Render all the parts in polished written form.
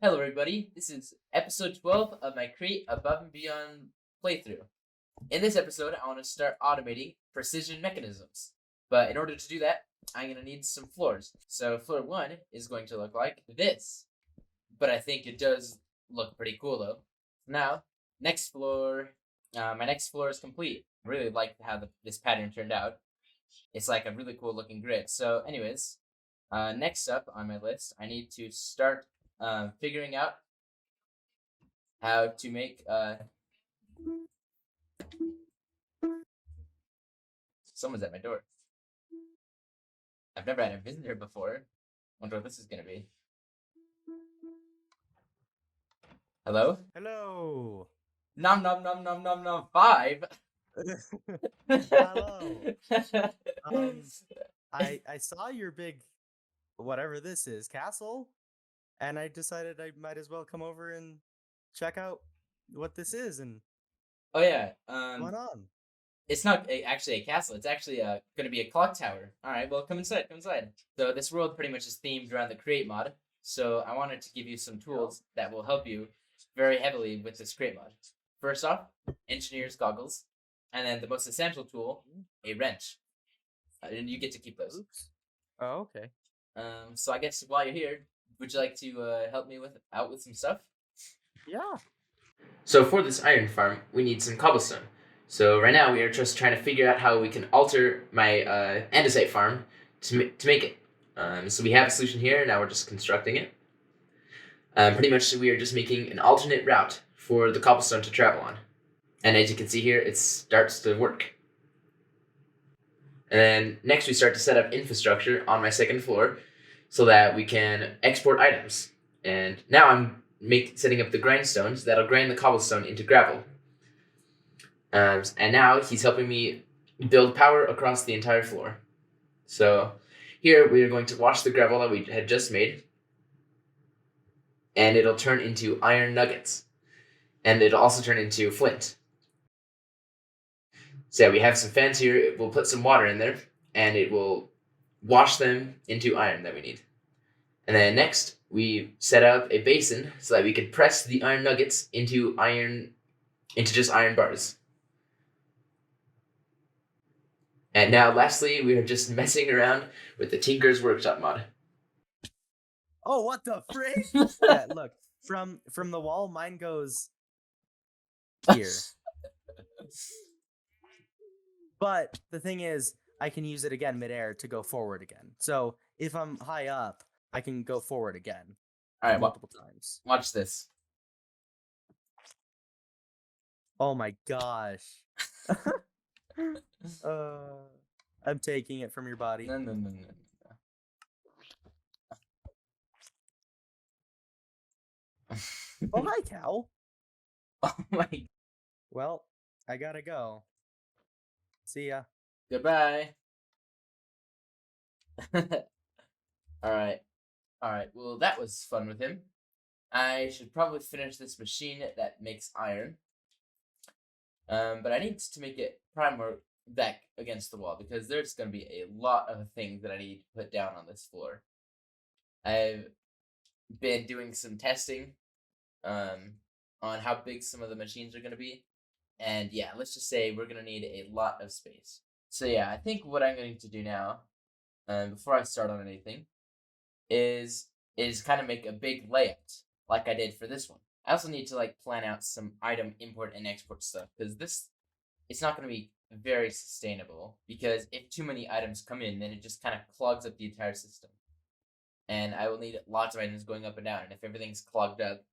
Hello, everybody. This is episode 12 of my Create Above and Beyond playthrough. In this episode, I want to start automating precision mechanisms. But in order to do that, I'm going to need some floors. So, floor 1 is going to look like this. But I think it does look pretty cool, though. Now, next floor. My next floor is complete. I really like how this pattern turned out. It's like a really cool looking grid. So, anyways, next up on my list, I need to start figuring out how to make someone's at my door. I've never had a visitor before. Wonder what this is gonna be. Hello? Hello. Nom nom nom nom nom nom 5. Hello. I saw your big whatever this is castle, and I decided I might as well come over and check out what this is and Oh yeah. what's going on. It's not actually a castle. It's actually gonna be a clock tower. All right. Well, come inside. Come inside. So this world pretty much is themed around the create mod. So I wanted to give you some tools that will help you very heavily with this create mod. First off, engineer's goggles, and then the most essential tool, a wrench. And you get to keep those. Oops. Oh, okay. So I guess while you're here, would you like to help me out with some stuff? Yeah. So for this iron farm, we need some cobblestone. So right now we are just trying to figure out how we can alter my andesite farm to make it. So we have a solution here. Now we're just constructing it. Pretty much we are just making an alternate route for the cobblestone to travel on. And as you can see here, it starts to work. And then next we start to set up infrastructure on my second floor so that we can export items. And now I'm setting up the grindstones that'll grind the cobblestone into gravel. And now he's helping me build power across the entire floor. So here we are going to wash the gravel that we had just made, and it'll turn into iron nuggets, and it'll also turn into flint. So yeah, we have some fans here. We'll put some water in there, and it will wash them into iron that we need. And then next, we set up a basin so that we could press the iron nuggets into just iron bars. And now, lastly, we are just messing around with the Tinker's Workshop mod. Oh, what the frick? Yeah, look, from the wall, mine goes here. But the thing is, I can use it again midair to go forward again. So if I'm high up, I can go forward again. All right, multiple times. Watch this. Oh my gosh. I'm taking it from your body. No. Oh, hi, cow. Oh my. Well, I gotta go. See ya. Goodbye. All right. Well, that was fun with him. I should probably finish this machine that makes iron. But I need to make it primer back against the wall because there's going to be a lot of things that I need to put down on this floor. I've been doing some testing on how big some of the machines are going to be. And yeah, let's just say we're going to need a lot of space. So yeah, I think what I'm going to do now, before I start on anything, is kind of make a big layout like I did for this one. I also need to like plan out some item import and export stuff because it's not going to be very sustainable because if too many items come in, then it just kind of clogs up the entire system. And I will need lots of items going up and down. And if everything's clogged up,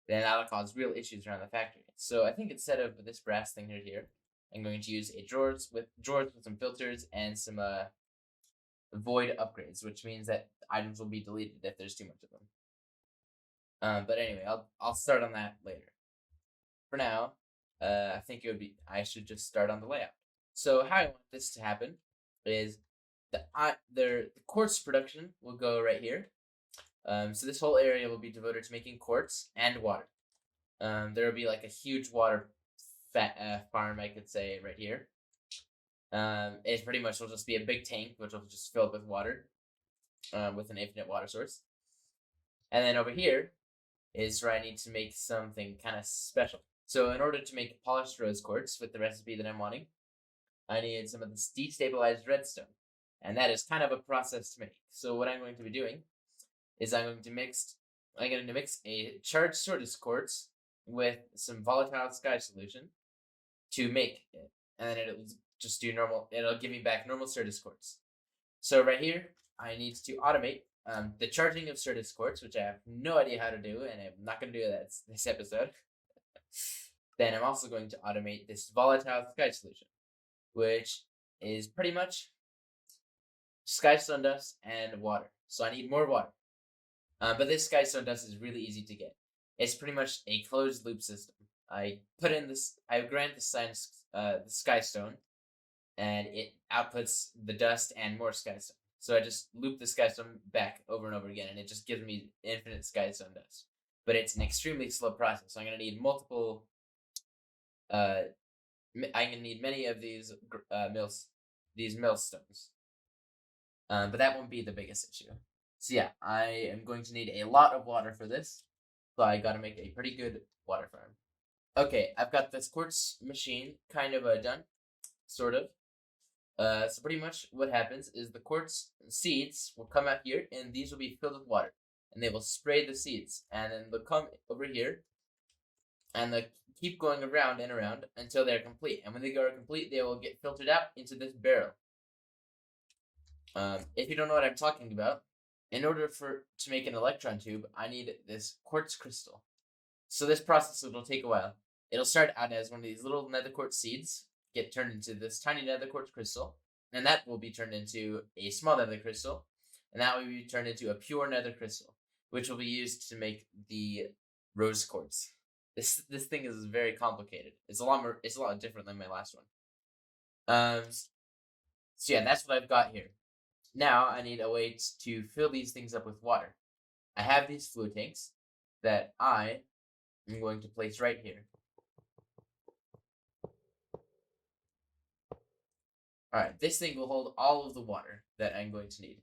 then that'll cause real issues around the factory. So I think instead of this brass thing right here, I'm going to use a drawers with some filters and some void upgrades, which means that items will be deleted if there's too much of them. But anyway, I'll start on that later. For now, I think I should just start on the layout. So how I want this to happen is the quartz production will go right here. So this whole area will be devoted to making quartz and water. There will be like a huge water farm, I could say, right here. It pretty much will just be a big tank, which will just fill up with water, with an infinite water source. And then over here, is where I need to make something kind of special. So in order to make polished rose quartz with the recipe that I'm wanting, I need some of this destabilized redstone. And that is kind of a process to make. So what I'm going to be doing is I'm going to mix a charged Certus quartz with some volatile sky solution to make it. And then it'll just do normal, it'll give me back normal Certus quartz. So right here, I need to automate the charging of Certus quartz, which I have no idea how to do, and I'm not going to do that this episode. Then I'm also going to automate this volatile sky solution, which is pretty much sky stone dust and water. So I need more water. But this sky stone dust is really easy to get. It's pretty much a closed loop system. I grant the sky stone, and it outputs the dust and more sky stone. So I just loop the sky stone back over and over again, and it just gives me infinite sky stone dust. But it's an extremely slow process. So I'm gonna need multiple. I'm gonna need many of these millstones. But that won't be the biggest issue. So yeah, I am going to need a lot of water for this. So I gotta make a pretty good water farm. Okay, I've got this quartz machine kind of done, sort of. So pretty much what happens is the quartz seeds will come out here, and these will be filled with water, and they will spray the seeds, and then they'll come over here, and they'll keep going around and around until they're complete. And when they are complete, they will get filtered out into this barrel. If you don't know what I'm talking about, in order to make an electron tube, I need this quartz crystal. So this process will take a while. It'll start out as one of these little nether quartz seeds, get turned into this tiny nether quartz crystal, and that will be turned into a small nether crystal, and that will be turned into a pure nether crystal, which will be used to make the rose quartz. This thing is very complicated. It's a lot different than my last one. So yeah, that's what I've got here. Now I need a way to fill these things up with water. I have these flue tanks that I am going to place right here. Alright, this thing will hold all of the water that I'm going to need.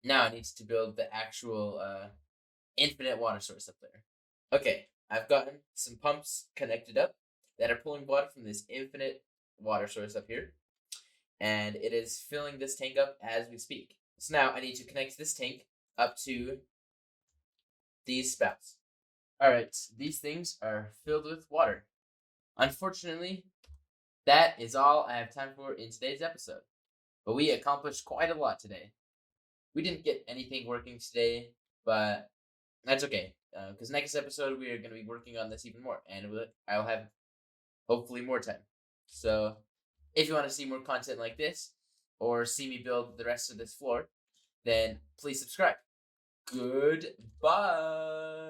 Now I need to build the actual infinite water source up there. Okay, I've gotten some pumps connected up that are pulling water from this infinite water source up here. And it is filling this tank up as we speak. So now I need to connect this tank up to these spouts. Alright, these things are filled with water. Unfortunately, that is all I have time for in today's episode. But we accomplished quite a lot today. We didn't get anything working today, but that's okay. Because next episode we are going to be working on this even more, and I'll have hopefully more time. So if you want to see more content like this, or see me build the rest of this floor, then please subscribe. Goodbye.